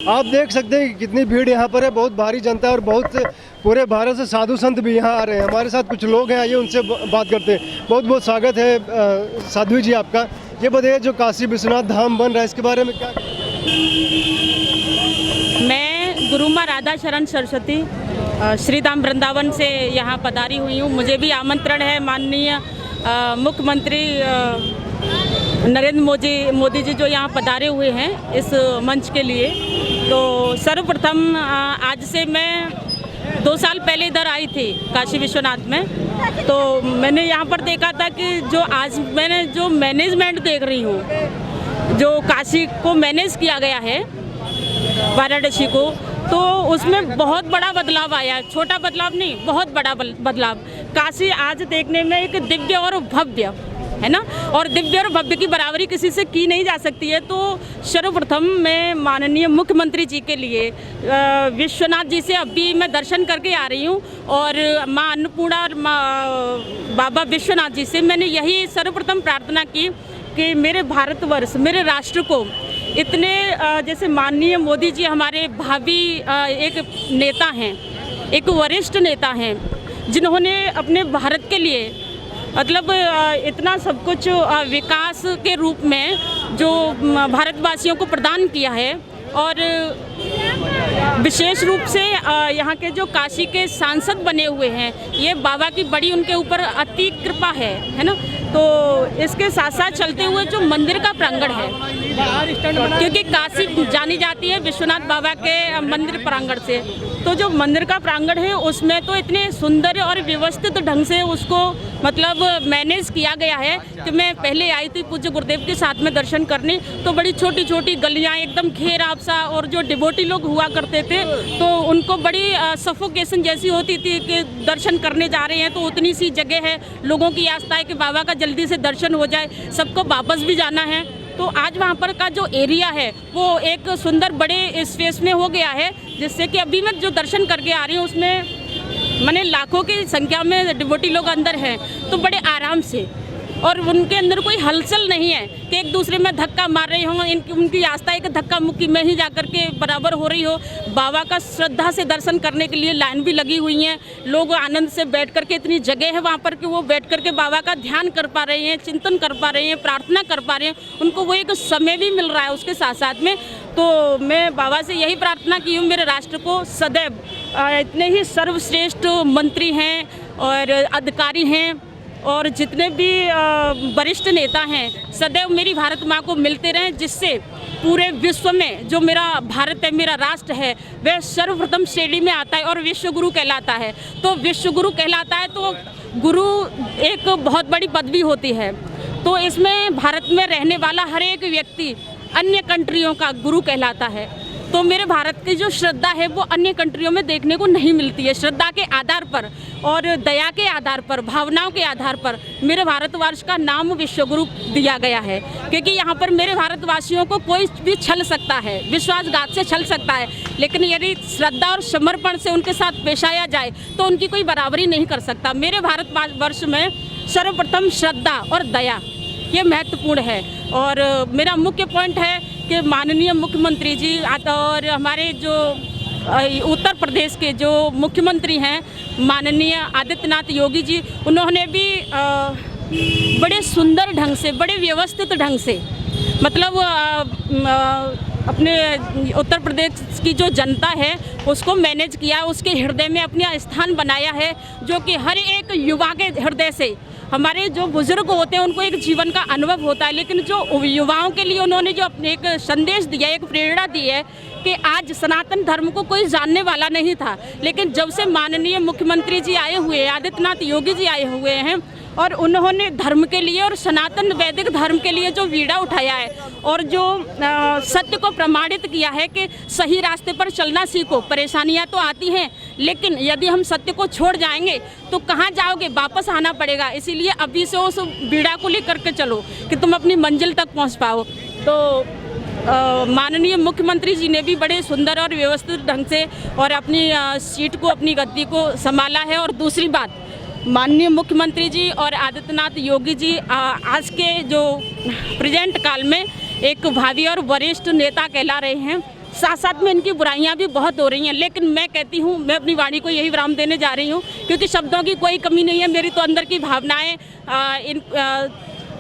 आप देख सकते हैं कि कितनी भीड़ यहाँ पर है, बहुत भारी जनता है और बहुत से पूरे भारत से साधु संत भी यहाँ आ रहे हैं। हमारे साथ कुछ लोग हैं, आइए उनसे बात करते हैं। बहुत बहुत स्वागत है साधु जी आपका। ये बताइए जो काशी विश्वनाथ धाम बन रहा है इसके बारे में क्या? मैं गुरु माँ राधा शरण सरस्वती श्री धाम वृंदावन से यहाँ पधारी हुई हूँ। मुझे भी आमंत्रण है माननीय मुख्यमंत्री नरेंद्र मोदी जी जो यहाँ पधारे हुए हैं इस मंच के लिए। तो सर्वप्रथम आज से मैं 2 साल पहले इधर आई थी काशी विश्वनाथ में। तो मैंने यहाँ पर देखा था कि जो आज मैंने जो मैनेजमेंट देख रही हूँ, जो काशी को मैनेज किया गया है वाराणसी को, तो उसमें बहुत बड़ा बदलाव आया। छोटा बदलाव नहीं, बहुत बड़ा बदलाव। काशी आज देखने में एक दिव्य और भव्य है ना, और दिव्य और भव्य की बराबरी किसी से की नहीं जा सकती है। तो सर्वप्रथम मैं माननीय मुख्यमंत्री जी के लिए विश्वनाथ जी से अभी मैं दर्शन करके आ रही हूँ, और माँ अन्नपूर्णा और बाबा विश्वनाथ जी से मैंने यही सर्वप्रथम प्रार्थना की कि मेरे भारतवर्ष, मेरे राष्ट्र को इतने जैसे माननीय मोदी जी हमारे भावी एक नेता हैं, एक वरिष्ठ नेता हैं, जिन्होंने अपने भारत के लिए मतलब इतना सब कुछ विकास के रूप में जो भारतवासियों को प्रदान किया है। और विशेष रूप से यहाँ के जो काशी के सांसद बने हुए हैं, ये बाबा की बड़ी उनके ऊपर अति कृपा है ना। तो इसके साथ साथ चलते हुए जो मंदिर का प्रांगण है, क्योंकि काशी जानी जाती है विश्वनाथ बाबा के मंदिर प्रांगण से, तो जो मंदिर का प्रांगण है उसमें तो इतने सुंदर और व्यवस्थित ढंग से उसको मतलब मैनेज किया गया है कि मैं पहले आई थी पूज्य गुरुदेव के साथ में दर्शन करने, तो बड़ी छोटी छोटी गलियां एकदम घेराव सा, और जो डिवोटी लोग हुआ करते थे तो उनको बड़ी सफोकेशन जैसी होती थी कि दर्शन करने जा रहे हैं तो उतनी सी जगह है। लोगों की आस्था है कि बाबा का जल्दी से दर्शन हो जाए, सबको वापस भी जाना है। तो आज वहाँ पर का जो एरिया है वो एक सुंदर बड़े स्पेस में हो गया है, जिससे कि अभी मैं जो दर्शन करके आ रही हूँ उसमें मैंने लाखों की संख्या में डिवोटी लोग अंदर हैं, तो बड़े आराम से, और उनके अंदर कोई हलचल नहीं है कि एक दूसरे में धक्का मार रही हों। उनकी आस्था है कि धक्का मुक्की में ही जाकर के बराबर हो रही हो। बाबा का श्रद्धा से दर्शन करने के लिए लाइन भी लगी हुई हैं। लोग आनंद से बैठ करके, इतनी जगह है वहाँ पर कि वो बैठ करके बाबा का ध्यान कर पा रहे हैं, चिंतन कर पा रहे हैं, प्रार्थना कर पा रहे हैं। उनको वो एक समय भी मिल रहा है उसके साथ साथ में। तो मैं बाबा से यही प्रार्थना की हूँ, मेरे राष्ट्र को सदैव इतने ही सर्वश्रेष्ठ मंत्री हैं और अधिकारी हैं और जितने भी वरिष्ठ नेता हैं, सदैव मेरी भारत माँ को मिलते रहें, जिससे पूरे विश्व में जो मेरा भारत है, मेरा राष्ट्र है, वह सर्वप्रथम श्रेणी में आता है और विश्व गुरु कहलाता है। तो विश्व गुरु कहलाता है तो गुरु एक बहुत बड़ी पदवी होती है। तो इसमें भारत में रहने वाला हर एक व्यक्ति अन्य कंट्रियों का गुरु कहलाता है। तो मेरे भारत की जो श्रद्धा है वो अन्य कंट्रियों में देखने को नहीं मिलती है। श्रद्धा के आधार पर और दया के आधार पर, भावनाओं के आधार पर मेरे भारतवर्ष का नाम विश्वगुरु दिया गया है, क्योंकि यहाँ पर मेरे भारतवासियों को कोई भी छल सकता है, विश्वासघात से छल सकता है, लेकिन यदि श्रद्धा और समर्पण से उनके साथ पेश आया जाए तो उनकी कोई बराबरी नहीं कर सकता। मेरे भारतवर्ष में सर्वप्रथम श्रद्धा और दया ये महत्वपूर्ण है। और मेरा मुख्य पॉइंट है कि माननीय मुख्यमंत्री जी और हमारे जो उत्तर प्रदेश के जो मुख्यमंत्री हैं माननीय आदित्यनाथ योगी जी, उन्होंने भी बड़े सुंदर ढंग से, बड़े व्यवस्थित ढंग से मतलब अपने उत्तर प्रदेश की जो जनता है उसको मैनेज किया, उसके हृदय में अपना स्थान बनाया है, जो कि हर एक युवा के हृदय से, हमारे जो बुजुर्ग होते हैं उनको एक जीवन का अनुभव होता है, लेकिन जो युवाओं के लिए उन्होंने जो अपने एक संदेश दिया, एक प्रेरणा दी है कि आज सनातन धर्म को कोई जानने वाला नहीं था, लेकिन जब से माननीय मुख्यमंत्री जी आए हुए हैं, आदित्यनाथ योगी जी आए हुए हैं, और उन्होंने धर्म के लिए और सनातन वैदिक धर्म के लिए जो बीड़ा उठाया है और जो सत्य को प्रमाणित किया है कि सही रास्ते पर चलना सीखो। परेशानियां तो आती हैं, लेकिन यदि हम सत्य को छोड़ जाएंगे तो कहाँ जाओगे, वापस आना पड़ेगा। इसीलिए अभी से उस बीड़ा को लेकर के चलो कि तुम अपनी मंजिल तक पहुँच पाओ। तो माननीय मुख्यमंत्री जी ने भी बड़े सुंदर और व्यवस्थित ढंग से और अपनी सीट को, अपनी गद्दी को संभाला है। और दूसरी बात, माननीय मुख्यमंत्री जी और आदित्यनाथ योगी जी आज के जो प्रेजेंट काल में एक भावी और वरिष्ठ नेता कहला रहे हैं। साथ साथ में इनकी बुराइयां भी बहुत हो रही हैं। लेकिन मैं कहती हूँ, मैं अपनी वाणी को यही विराम देने जा रही हूँ, क्योंकि शब्दों की कोई कमी नहीं है। मेरी तो अंदर की भावनाएं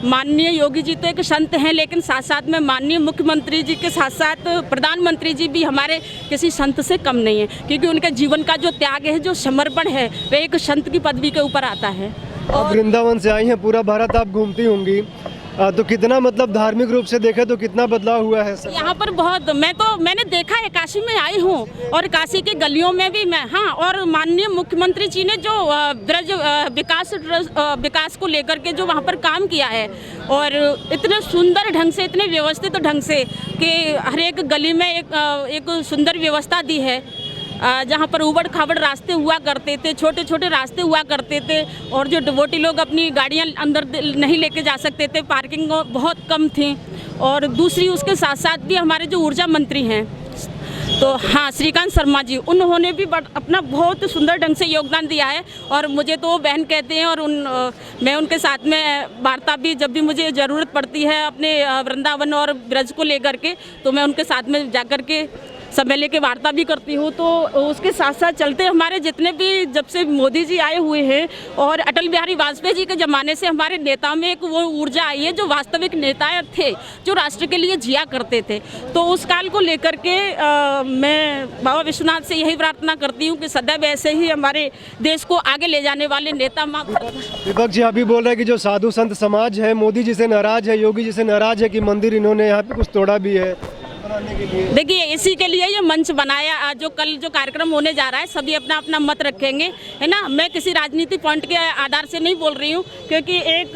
माननीय योगी जी तो एक संत हैं, लेकिन साथ साथ में माननीय मुख्यमंत्री जी के साथ साथ प्रधानमंत्री जी भी हमारे किसी संत से कम नहीं है, क्योंकि उनके जीवन का जो त्याग है, जो समर्पण है, वह एक संत की पदवी के ऊपर आता है। आप वृंदावन से आई हैं, पूरा भारत आप घूमती होंगी, तो कितना मतलब धार्मिक रूप से देखें तो कितना बदलाव हुआ है सर? यहाँ पर बहुत मैंने देखा है, काशी में आई हूँ और काशी की गलियों में भी मैं, हाँ, और माननीय मुख्यमंत्री जी ने जो ब्रज विकास को लेकर के जो वहाँ पर काम किया है, और इतने सुंदर ढंग से, इतने व्यवस्थित ढंग से कि हर एक गली में एक सुंदर व्यवस्था दी है। जहाँ पर उबड़ खाबड़ रास्ते हुआ करते थे, छोटे छोटे रास्ते हुआ करते थे, और जो डिवोटी लोग अपनी गाड़ियाँ अंदर नहीं लेके जा सकते थे, पार्किंग बहुत कम थी। और दूसरी उसके साथ साथ भी हमारे जो ऊर्जा मंत्री हैं, तो हाँ, श्रीकांत शर्मा जी, उन्होंने भी अपना बहुत सुंदर ढंग से योगदान दिया है। और मुझे तो वो बहन कहते हैं, और मैं उनके साथ में वार्ता भी, जब भी मुझे ज़रूरत पड़ती है अपने वृंदावन और ब्रज को लेकर के, तो मैं उनके साथ में जाकर के समय लेके वार्ता भी करती हूँ। तो उसके साथ साथ चलते हमारे जितने भी, जब से मोदी जी आए हुए हैं और अटल बिहारी वाजपेयी जी के ज़माने से हमारे नेता में एक वो ऊर्जा आई है, जो वास्तविक नेता थे, जो राष्ट्र के लिए जिया करते थे। तो उस काल को लेकर के मैं बाबा विश्वनाथ से यही प्रार्थना करती हूँ कि सदैव ऐसे ही हमारे देश को आगे ले जाने वाले नेता दीपक जी अभी बोल रहे हैं कि जो साधु संत समाज है मोदी जी से नाराज है, योगी जी से नाराज है कि मंदिर इन्होंने यहाँ पे कुछ तोड़ा भी है। देखिए, इसी के लिए ये मंच बनाया। जो कल जो कार्यक्रम होने जा रहा है, सभी अपना अपना मत रखेंगे, है ना। मैं किसी राजनीति पॉइंट के आधार से नहीं बोल रही हूँ, क्योंकि एक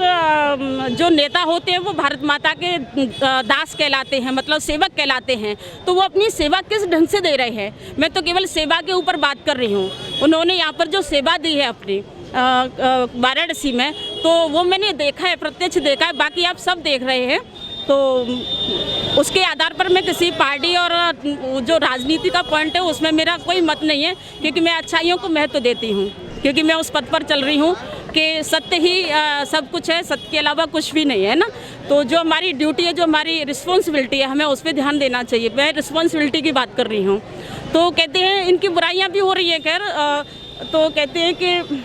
जो नेता होते हैं वो भारत माता के दास कहलाते हैं, मतलब सेवक कहलाते हैं। तो वो अपनी सेवा किस ढंग से दे रहे हैं, मैं तो केवल सेवा के ऊपर बात कर रही हूँ। उन्होंने यहाँ पर जो सेवा दी है अपनी वाराणसी में, तो वो मैंने देखा है, प्रत्यक्ष देखा है। बाकी आप सब देख रहे हैं, तो उसके आधार पर मैं किसी पार्टी और जो राजनीति का पॉइंट है उसमें मेरा कोई मत नहीं है, क्योंकि मैं अच्छाइयों को महत्व देती हूँ, क्योंकि मैं उस पद पर चल रही हूँ कि सत्य ही सब कुछ है, सत्य के अलावा कुछ भी नहीं है ना। तो जो हमारी ड्यूटी है, जो हमारी रिस्पॉन्सिबिलिटी है, हमें उस पर ध्यान देना चाहिए। मैं रिस्पॉन्सिबिलिटी की बात कर रही हूँ। तो कहते हैं इनकी बुराइयाँ भी हो रही हैं, खैर, तो कहते हैं कि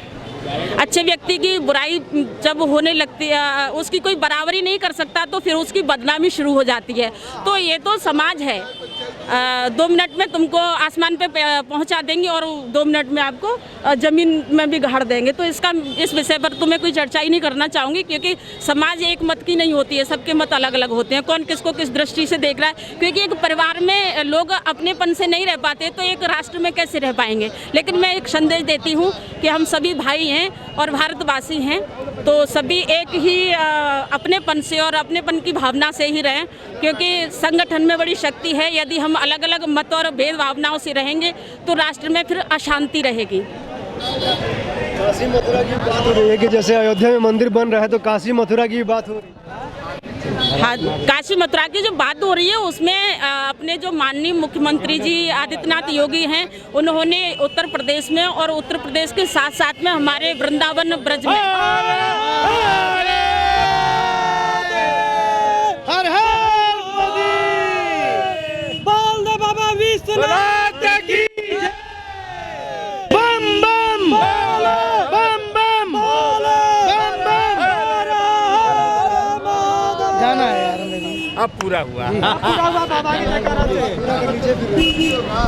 अच्छे व्यक्ति की बुराई जब होने लगती है, उसकी कोई बराबरी नहीं कर सकता, तो फिर उसकी बदनामी शुरू हो जाती है। तो ये तो समाज है, 2 मिनट में तुमको आसमान पे पहुंचा देंगे और 2 मिनट में आपको ज़मीन में भी गाड़ देंगे। तो इस विषय पर तो मैं कोई चर्चा ही नहीं करना चाहूँगी, क्योंकि समाज एक मत की नहीं होती है, सबके मत अलग अलग होते हैं। कौन किसको किस दृष्टि से देख रहा है, क्योंकि एक परिवार में लोग अपनेपन से नहीं रह पाते, तो एक राष्ट्र में कैसे रह पाएंगे। लेकिन मैं एक संदेश देती हूँ कि हम सभी भाई हैं और भारतवासी हैं, तो सभी एक ही अपनेपन से और अपनेपन की भावना से ही रहें, क्योंकि संगठन में बड़ी शक्ति है। यदि हम अलग अलग मत और भेद भावनाओं से रहेंगे तो राष्ट्र में फिर अशांति रहेगी। काशी मथुरा की बात हो रही है कि जैसे अयोध्या में मंदिर बन रहा है, तो काशी मथुरा की बात हो रही है। हाँ, काशी मथुरा की जो बात हो रही है उसमें अपने जो माननीय मुख्यमंत्री जी आदित्यनाथ योगी हैं, उन्होंने उत्तर प्रदेश में और उत्तर प्रदेश के साथ साथ में हमारे वृंदावन ब्रज में हर हर मोदी, बोल दे बाबा विश्वनाथ की जय, बम बम बोलो, बम बम बोलो, बम बम, हर हर महादेव। जाना है यार मेरी, अब पूरा हुआ बाबा की जयकारा से।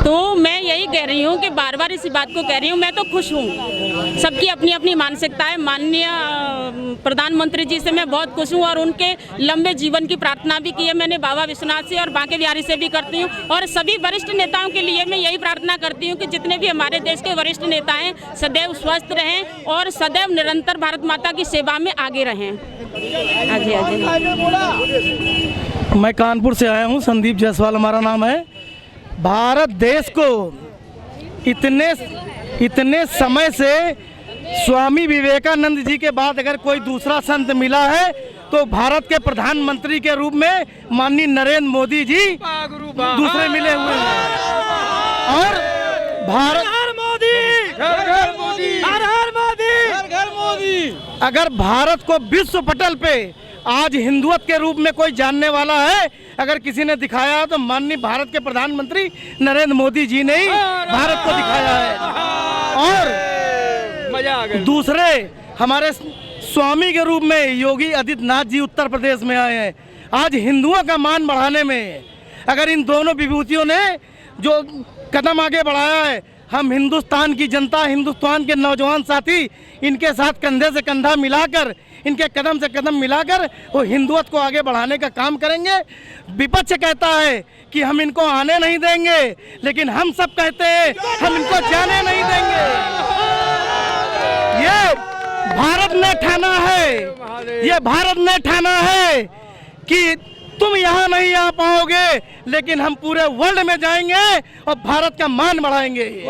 तो मैं यही कह रही हूँ कि बार बार इसी बात को कह रही हूँ, मैं तो खुश हूँ। सबकी अपनी अपनी मानसिकता है। माननीय प्रधानमंत्री जी से मैं बहुत खुश हूँ, और उनके लंबे जीवन की प्रार्थना भी की है मैंने बाबा विश्वनाथ से और बांके बिहारी से भी करती हूँ। और सभी वरिष्ठ नेताओं के लिए मैं यही प्रार्थना करती हूँ कि जितने भी हमारे देश के वरिष्ठ नेता हैं, सदैव स्वस्थ रहें और सदैव निरंतर भारत माता की सेवा में आगे रहें। हाजी हाजी। मैं कानपुर से आया हूँ, संदीप जायसवाल हमारा नाम है। भारत देश को इतने समय से स्वामी विवेकानंद जी के बाद अगर कोई दूसरा संत मिला है तो भारत के प्रधानमंत्री के रूप में माननीय नरेंद्र मोदी जी दूसरे मिले हुए हैं। और भारत अगर भारत को विश्व पटल पे आज हिंदुत्व के रूप में कोई जानने वाला है, अगर किसी ने दिखाया तो माननीय भारत के प्रधानमंत्री नरेंद्र मोदी जी ने ही भारत को दिखाया है। और मजा आ गया। दूसरे हमारे स्वामी के रूप में योगी आदित्यनाथ जी उत्तर प्रदेश में आए हैं। आज हिंदुओं का मान बढ़ाने में अगर इन दोनों विभूतियों ने जो कदम आगे बढ़ाया है, हम हिंदुस्तान की जनता, हिंदुस्तान के नौजवान साथी इनके साथ कंधे से कंधा मिलाकर, इनके कदम से कदम मिलाकर वो हिंदुत्व को आगे बढ़ाने का काम करेंगे। विपक्ष कहता है कि हम इनको आने नहीं देंगे, लेकिन हम सब कहते हैं हम इनको जाने नहीं देंगे। ये भारत ने ठाना है, ये भारत ने ठाना है कि तुम यहाँ नहीं आ पाओगे, लेकिन हम पूरे वर्ल्ड में जाएंगे और भारत का मान बढ़ाएंगे।